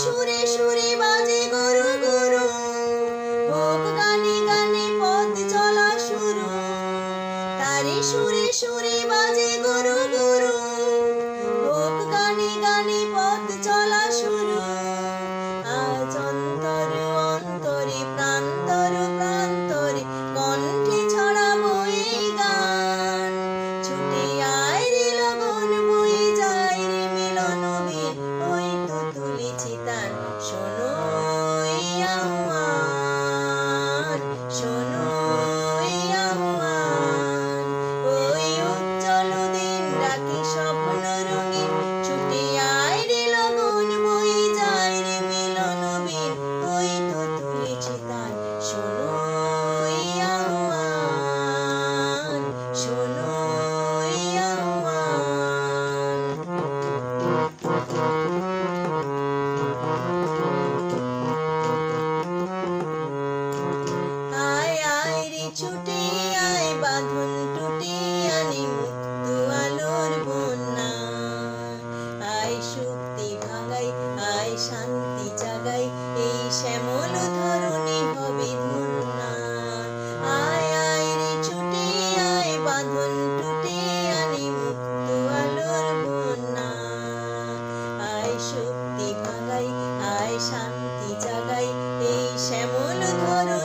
সুরে সুরে বাজে গুরু গুরু, হোক গানে গানে পথ চলা শুরু। তারি সুরে সুরে বাজে গুরু গুরু, হোক গানে গানে পথ চলা শুরু। আজ অন্তর অন্তরে প্রান্তর প্রান্তরে কণ্ঠে ছড়াবো এই গান। ছুটে আয় রে লগন বয়ে যায় রে মিলন বিন, ওই তো তুলেছি তান। শোনো এই আহ্বান, শোনো এই আহ্বান। ওই উজ্জ্বল দিন ডাকে স্বপ্ন রঙিন, ছুটে আয় রে লগন বয়ে যায় রে মিলন বিন, ওই তো তুলেছি তান। শোনো এই আহ্বান, শোনো এই আহ্বান। আয় আয় রে ছুটে আয়, বাঁধন টুটে আনি মুক্ত আলোর বন্যা। আয় শক্তি ভাগাই, আয় শান্তি জাগাই, এই শ্যামল ধরণী হবে ধন্যা। আয় আয় রে ছুটে আয়, বাঁধন টুটে আনি মুক্ত আলোর বন্যা। আয় শক্তি ভাগাই, আয় শান্তি জাগাই, এই শ্যামল ধরণী